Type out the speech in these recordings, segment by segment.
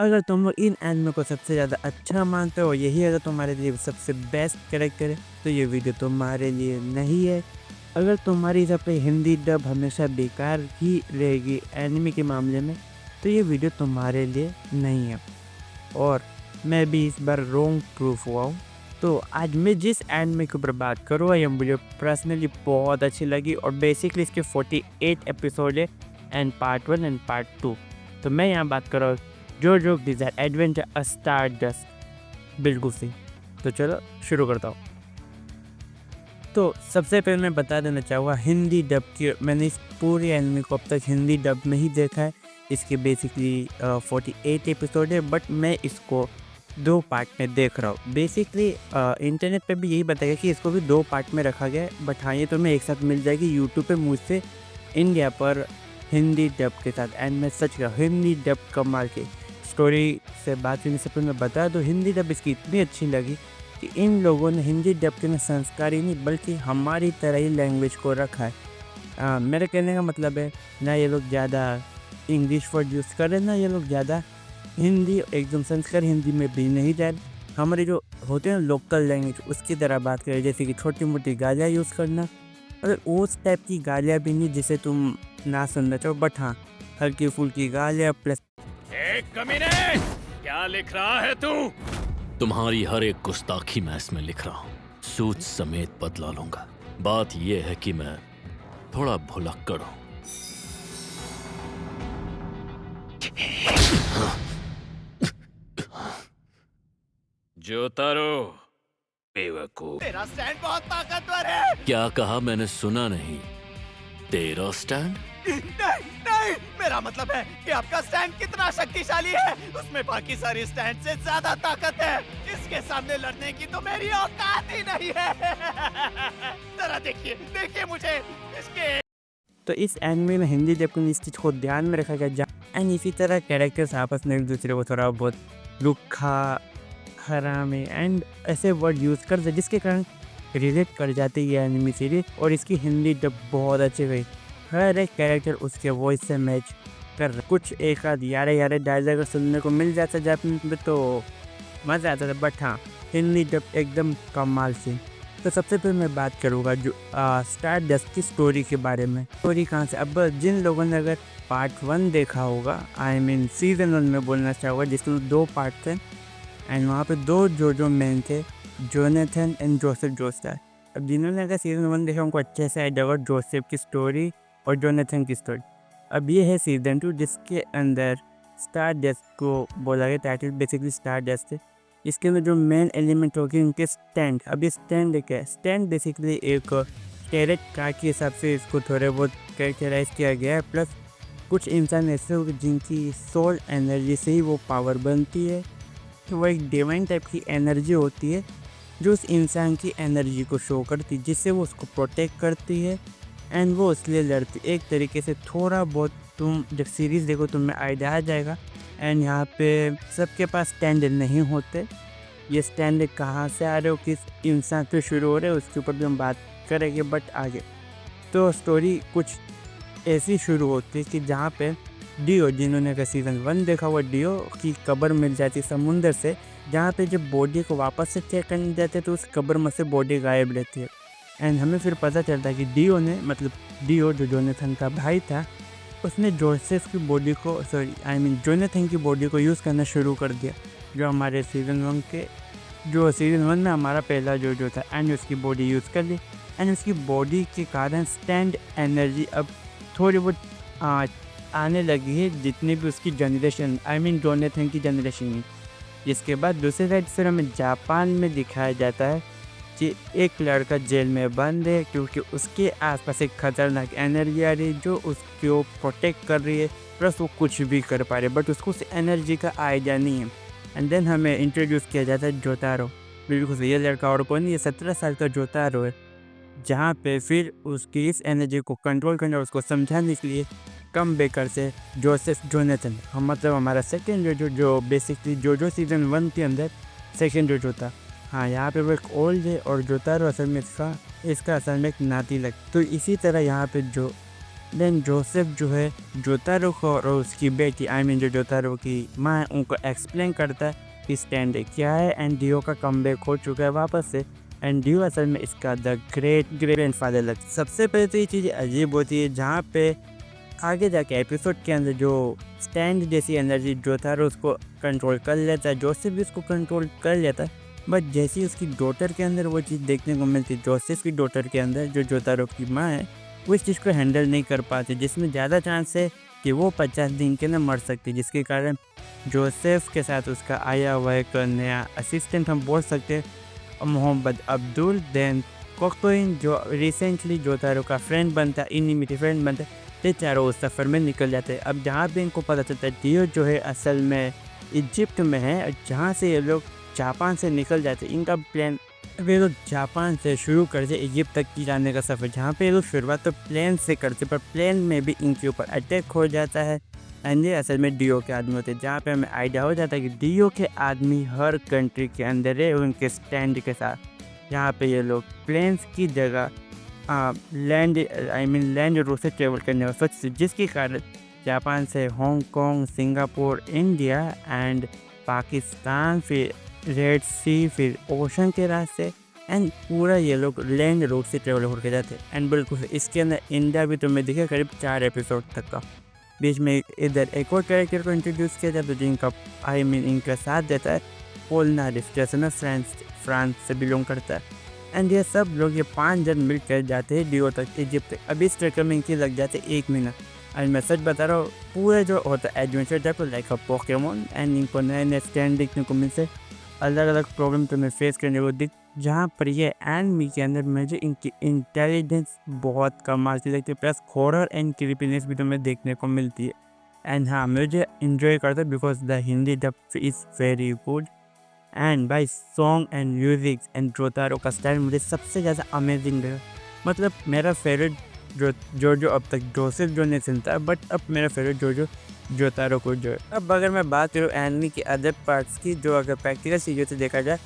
अगर तुम लोग इन एनिमे को सबसे ज़्यादा अच्छा मानते हो, यही अगर तुम्हारे लिए सबसे बेस्ट कैरेक्टर है, तो ये वीडियो तुम्हारे लिए नहीं है। अगर तुम्हारी हिसाब से हिंदी डब हमेशा बेकार ही रहेगी एनिमे के मामले में, तो ये वीडियो तुम्हारे लिए नहीं है। और मैं भी इस बार रोंग प्रूफ हुआ हूँ। तो आज मैं जिस एनिमे के ऊपर बात करूँगा, ये मुझे पर्सनली बहुत अच्छी लगी और बेसिकली इसके 48 एपिसोड है एंड पार्ट 1 एंड पार्ट 2। तो मैं यहाँ बात कर रहा हूँ जोजो बिज़ार एडवेंचर स्टारडस्ट। बिल्कुल सही। तो चलो शुरू करता हूँ। तो सबसे पहले मैं बता देना चाहूँगा हिंदी डब की, मैंने इस पूरे एनिमे को अब तक हिंदी डब में ही देखा है। इसके बेसिकली 48 एपिसोड है, बट मैं इसको 2 पार्ट में देख रहा हूँ। बेसिकली इंटरनेट पे भी यही बताया कि इसको भी 2 पार्ट में रखा गया है, बट हाँ ये तुम्हें एक साथ मिल जाएगी यूट्यूब पे मुझसे इंडिया पर हिंदी डब के साथ। एंड मैं सच कहा हिंदी डब कमाल की। स्टोरी से बात करने से पहले मैं बता दूँ, हिंदी डब इसकी इतनी अच्छी लगी कि इन लोगों ने हिंदी डब के में संस्कार ही नहीं बल्कि हमारी तरह ही लैंग्वेज को रखा है। मेरे कहने का मतलब है ना ये लोग ज़्यादा इंग्लिश वर्ड यूज़ कर रहे, ना ये लोग ज़्यादा हिंदी एकदम संस्कार हिंदी में भी नहीं जा रहे। हमारे जो होते हैं लोकल लैंग्वेज उसकी तरह बात करें, जैसे कि छोटी मोटी गालियाँ यूज़ करना, अगर उस टाइप की गालियाँ भी नहीं जिसे तुम ना सुनना चाहो, बट हाँ हल्की फुल्की गालियाँ प्लस। एक कमीने, क्या लिख रहा है तू? तुम्हारी हर एक गुस्ताखी मैं इसमें लिख रहा हूँ, सूद समेत बदला लूंगा। बात यह है कि मैं थोड़ा भुलक्कड़ हूँ। जोतारो, बेवकूफ। तेरा स्टैंड बहुत ताकतवर है। क्या कहा मैंने सुना नहीं? तेरा स्टैंड? नहीं नहीं, मेरा मतलब है कि आपका स्टैंड कितना शक्तिशाली है, उसमें बाकी सारी स्टैंड से ज्यादा ताकत है। इसके सामने लड़ने की तो मेरी औकात ही नहीं है। जरा देखिए देखिए मुझे इसके। तो इस एनिमे में हिंदी डब में इस चीज़ को ध्यान में रखा गया। एंड इसी तरह कैरेक्टर्स आपस में एक दूसरे को थोड़ा बहुत रुखा, हरामी एंड ऐसे वर्ड यूज़ करते जिसके कारण रिलेट कर जाती है ये एनिमे सीरीज। और इसकी हिंदी डब बहुत अच्छी गई, हर एक कैरेक्टर उसके वॉइस से मैच कर रहा। कुछ एक आध यारे यारे डायलॉग सुनने को मिल जाता जापानीज में तो मज़ा आता था, बट हाँ हिंदी डब एकदम कमाल से। तो सबसे पहले मैं बात करूँगा जो स्टारडस्ट की स्टोरी के बारे में। स्टोरी कहाँ से, अब जिन लोगों ने अगर पार्ट 1 देखा होगा, आई मीन सीज़न 1 में बोलना चाहूँगा, जिसमें 2 पार्ट थे एंड वहाँ पे 2 जो मैन थे, जोनाथन एंड जोसेफ जोस्टार। अब जिन्होंने अगर सीज़न 1 देखा उनको अच्छे से आइडिया होगा जोसेफ की स्टोरी और जोनाथन की स्टोरी। अब ये है सीज़न 2 जिसके अंदर स्टारडस्ट को बोला गया, टाइटल बेसिकली स्टारडस्ट है। इसके अंदर जो मेन एलिमेंट होगी उनके स्टैंड। अब ये स्टैंड क्या है? स्टैंड बेसिकली एक कैरेट कार के हिसाब से इसको थोड़े बहुत कैरेक्टराइज किया गया है। प्लस कुछ इंसान ऐसे होंगे जिनकी सोल एनर्जी से ही वो पावर बनती है, तो वो एक डिवाइन टाइप की एनर्जी होती है जो उस इंसान की एनर्जी को शो करती है, जिससे वो उसको प्रोटेक्ट करती है एंड वो उसलिए लड़ती। एक तरीके से थोड़ा बहुत तुम जब सीरीज़ देखो तुम्हें आइडिया आ जाएगा। एंड यहाँ पे सबके पास स्टैंड नहीं होते, ये स्टैंड कहाँ से आ रहे हो, किस इंसान से शुरू हो रहे हो, उसके ऊपर भी हम बात करेंगे। बट आगे तो स्टोरी कुछ ऐसी शुरू होती है कि जहाँ पे डियो, जिन्होंने का सीज़न 1 देखा हुआ, डियो की कब्र मिल जाती समुंदर से, जहाँ पे जब बॉडी को वापस से चेक करने जाते तो उस कब्र में से बॉडी गायब रहती है। एंड हमें फिर पता चलता है कि डियो ने, मतलब डियो जो जोनाथन का भाई था, उसने जोसेफ की बॉडी को, जोनाथन की बॉडी को यूज़ करना शुरू कर दिया, जो हमारे सीज़न 1 के, जो सीज़न 1 में हमारा पहला जो था। एंड उसकी बॉडी यूज़ कर ली एंड उसकी बॉडी के कारण स्टैंड एनर्जी अब थोड़ी बहुत आने लगी है, जितनी भी उसकी जनरेशन, जोनाथन की जनरेशन में। जिसके बाद दूसरे साइड फिर हमें जापान में दिखाया जाता है कि एक लड़का जेल में बंद है क्योंकि उसके आसपास एक खतरनाक एनर्जी आ रही है जो उसको प्रोटेक्ट कर रही है, प्लस वो कुछ भी कर पा रहे, बट उसको उस एनर्जी का आइडिया नहीं है। एंड देन हमें इंट्रोड्यूस किया जाता है जोतारो। बिल्कुल सही, ये लड़का और कोई नहीं, ये 17 साल का जोतारो है, जहाँ पे फिर उसकी इस एनर्जी को कंट्रोल करना और उसको समझाने के लिए कम बेकर से जोसेफ जोनाथन, हम मतलब हमारा सेकेंड जो बेसिकली जो सीज़न 1 के अंदर सेकेंड जो था। हाँ, यहाँ पे वो एक ओल्ड है और जोतारो असल में इसका असल में एक नाती लग। तो इसी तरह यहाँ पे जो देन जोसेफ जो है जोतारो को और उसकी बेटी जो जोतारो की माँ है उनको एक्सप्लेन करता है कि स्टैंड क्या है एंड डियो का कमबैक हो चुका है वापस से एंड डियो असल में इसका द ग्रेट ग्रैंडफादर लगता है। सबसे पहले तो ये चीज़ अजीब होती है जहाँ पे आगे जाके एपिसोड के अंदर जो स्टैंड जैसी एनर्जी जोतारो उसको कंट्रोल कर लेता है, जोसेफ भी उसको कंट्रोल कर लेता है, बट जैसी उसकी डॉटर के अंदर वो चीज़ देखने को मिलती है, जोसेफ की डॉटर के अंदर जो जोतारो की माँ है वो इस चीज़ को हैंडल नहीं कर पाती, जिसमें ज़्यादा चांस है कि वो 50 दिन के अंदर मर सकती है, जिसके कारण जोसेफ के साथ उसका आया हुआ एक नया असिस्टेंट हम बोल सकते हैं मोहम्मद अब्दुल देन कोकोइन जो रिसेंटली जोतारो का फ्रेंड बनता है, इनिमिटी फ्रेंड बनता है, ये चारों उस सफ़र में निकल जाते हैं। अब जहाँ भी इनको पता चलता है डियो जो है असल में इजिप्ट में है, जहाँ से ये लोग जापान से निकल जाते हैं, इनका प्लान वे लोग जापान से शुरू करते इजिप्ट तक की जाने का सफ़र, जहाँ पे ये लोग शुरुआत तो प्लेन से करते पर प्लेन में भी इनके ऊपर अटैक हो जाता है एंड ये असल में डियो के आदमी होते हैं, जहाँ पे हमें आइडिया हो जाता है कि डियो के आदमी हर कंट्री के अंदर है उनके स्टैंड के साथ, जहाँ पे ये लोग प्लेन्स की जगह लैंड रूट से ट्रेवल करने का सोचते, जिसके कारण जापान से Hong Kong, Singapore, India and Pakistan, फिर रेड सी, फिर ओशन के रास्ते एंड पूरा ये लोग लैंड रूट से ट्रेवल होकर जाते हैं। एंड बिल्कुल इसके अंदर इंडिया भी तुम्हें दिखे करीब 4 एपिसोड तक का। बीच में इधर एक और कैरेक्टर को इंट्रोड्यूस किया जाता है जिनका इनका साथ देता है पोलनारिफ, जैसे ना फ्रांस से बिलोंग करता है एंड ये सब लोग ये 5 जन मिलकर जाते हैं डियो तक, इजिप्ट तक। अभी इस ट्रैक में इनकी लग जाते 1 महीना एंड मैं सच बता रहा हूँ पूरा जो होता है adventure type like a Pokemon and इनको नए नए स्टैंड देखने को मिलते, अलग अलग प्रॉब्लम तुम्हें फेस करने को दिख, जहाँ पर ये एनिमे के अंदर मुझे इनकी इंटेलिजेंस बहुत कमाल की लगती है, प्लस हॉरर एंड क्रीपीनेस भी तुम्हें देखने को मिलती है एंड हाँ मुझे इन्जॉय करता है because the Hindi dub is very good and by song and music and जोतारो का स्टाइल मुझे सबसे ज़्यादा अमेजिंग लगा। मतलब मेरा फेवरेट जो अब तक जोसेफ जो नहीं सुनता, बट अब मेरा फेवरेट जोतारो को जो। अब अगर मैं बात करूँ एनिमे के अदर पार्ट्स की, जो अगर प्रैक्टिकल चीज़ों से देखा जाए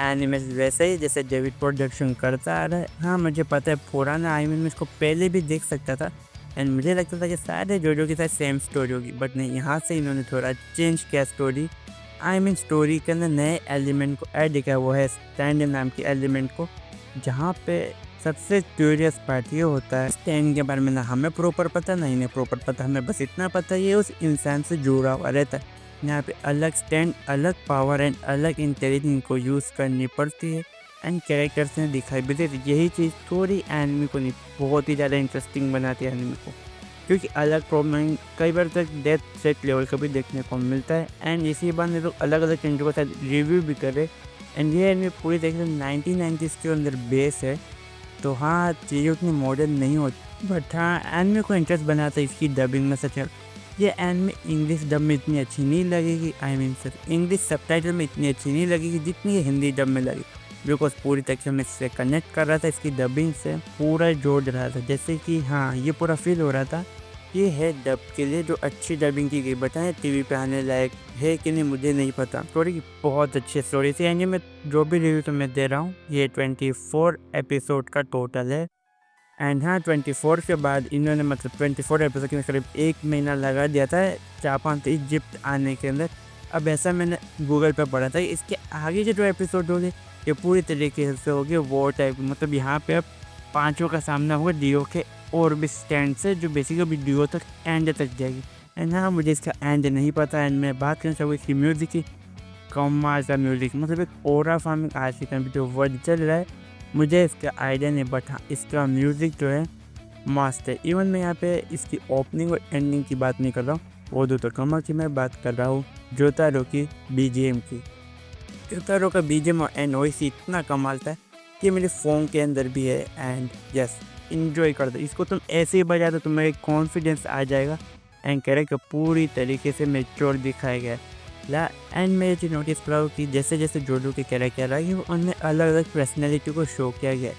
एनिमे वैसे ही जैसे डेविड प्रोडक्शन करता आ रहा है। हाँ मुझे पता है पुराना एनिमे में इसको पहले भी देख सकता था एंड मुझे लगता था कि सारे जोजो के साथ सेम स्टोरी होगी, बट नहीं, यहाँ से इन्होंने थोड़ा चेंज किया स्टोरी। स्टोरी के अंदर नए एलिमेंट को ऐड किया, वो है स्टैंड नाम के एलिमेंट को, जहाँ पे सबसे क्यूरियस पार्ट ये होता है स्टैंड के बारे में ना हमें प्रॉपर पता ना इन्हें प्रॉपर पता, हमें बस इतना पता ये उस इंसान से जुड़ा हुआ रहता है। यहाँ पे अलग स्टैंड, अलग पावर एंड अलग इंटेलिजेंस को यूज़ करनी पड़ती है एंड कैरेक्टर्स ने दिखाई भी देती। यही चीज़ थोड़ी एनिमे को नहीं बहुत ही ज़्यादा इंटरेस्टिंग बनाती है एनिमे को, क्योंकि अलग प्रॉब्लम कई बार तक डेथ सेट लेवल का भी देखने को मिलता है एंड इसी बार ने लोग अलग अलग चीज़ों के साथ रिव्यू भी करे एंड ये एनिमे पूरी तरीके से 1990s के अंदर बेस है। तो हाँ चीज़ें उतनी मॉडर्न नहीं होती, बट हाँ एनिमे को इंटरेस्ट बनाता है इसकी डबिंग में। सच ये एनिमे इंग्लिश डब में इतनी अच्छी नहीं लगेगी, सर इंग्लिश सबटाइटल में इतनी अच्छी नहीं लगेगी जितनी ये हिंदी डब में लगी, बिकॉज पूरी तरीके से मैं इससे कनेक्ट कर रहा था, इसकी डबिंग से पूरा जोड़ रहा था, जैसे कि हाँ ये पूरा फील हो रहा था ये है डब के लिए जो अच्छी डबिंग की गई। बताएं टीवी पे आने लायक है कि नहीं मुझे नहीं पता। स्टोरी की बहुत अच्छी स्टोरी थी एंड मैं जो भी रिव्यू तो मैं दे रहा हूँ ये 24 एपिसोड का टोटल है एंड हाँ 24 के बाद इन्होंने मतलब 24 एपिसोड के करीब 1 महीना लगा दिया था जापान से इजिप्ट आने के अंदर। अब ऐसा मैंने गूगल पे पढ़ा था इसके आगे के जो एपिसोड होंगे ये पूरी तरीके से होंगे वो टाइप, मतलब यहाँ पे अब 5 का सामना होगा डियो के और भी स्टैंड से, जो बेसिकली भी डियो तक एंड तक जाएगी एंड हाँ मुझे इसका एंड नहीं पता एंड मैं बात करना चाहूँगी इसकी म्यूज़िक की। कमाल का म्यूज़िक, मतलब एक ओरा फार्मिंग आज के टाइम जो वर्ड चल रहा है मुझे इसका आइडिया नहीं, बट हाँ इसका म्यूज़िक जो है मस्त है। इवन मैं यहाँ पे इसकी ओपनिंग और एंडिंग की बात नहीं कर रहा हूँ, वो दो तो कमाल की मैं बात कर रहा हूँ जोतारो की BGM की। जोतारो का BGM और एंड वॉइस इतना कमाल था कि मेरे फ़ोन के अंदर भी है एंड यस इन्जॉय कर दो इसको। तुम ऐसे ही बजा दो तुम्हें एक कॉन्फिडेंस आ जाएगा एंड कैरेक्टर पूरी तरीके से मैच्योर दिखाया गया ला। एंड मैं ये चीज़ नोटिस कर रहा हूँ कि जैसे जैसे जोजो के कैरेक्टर आएंगे उनमें अलग अलग पर्सनैलिटी को शो किया गया।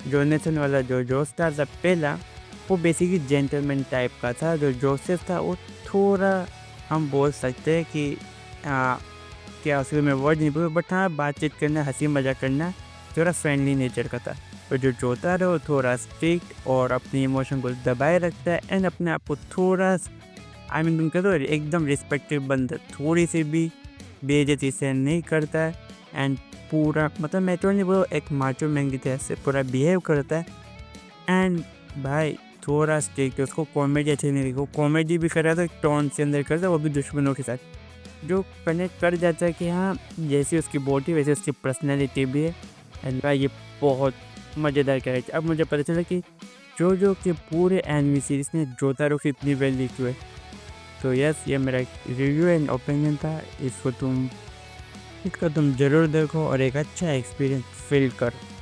जोनेथन वाला जो जोस्टार था पहला वो बेसिकली जेंटलमैन टाइप का था, जो जोसेफ था वो थोड़ा हम बोल सकते हैं कि क्या उसके मैं वर्ड नहीं बोलूँ, बट हाँ बातचीत करना हंसी मजाक करना थोड़ा फ्रेंडली नेचर का था। और जो जोतारो थोड़ा स्ट्रिक्ट और अपने इमोशन को दबाए रखता है एंड अपने आप को थोड़ा आई मीन तुम कह दो एकदम रिस्पेक्टिव बंदा, थोड़ी सी भी बेइज्जती से नहीं करता है एंड पूरा मतलब मैच्योर वो एक माचो मैन की तरह से पूरा बिहेव करता है एंड भाई थोड़ा स्ट्रिक्ट है। उसको कॉमेडी अच्छी नहीं लगी, वो कॉमेडी भी कर रहा था एक टोन से अंदर करता है, वो भी दुश्मनों के साथ, जो कनेक्ट कर जाता है कि हाँ जैसी उसकी बॉडी वैसे उसकी पर्सनैलिटी भी है एंड भाई ये बहुत मज़ेदार कैरेक्टर। अब मुझे पता चला कि जो के पूरे एनिमे सीरीज में जोतारो की इतनी वैल्यू क्यों है। तो यस ये मेरा रिव्यू एंड ओपिनियन था, इसको तुम ज़रूर देखो और एक अच्छा एक्सपीरियंस फील करो।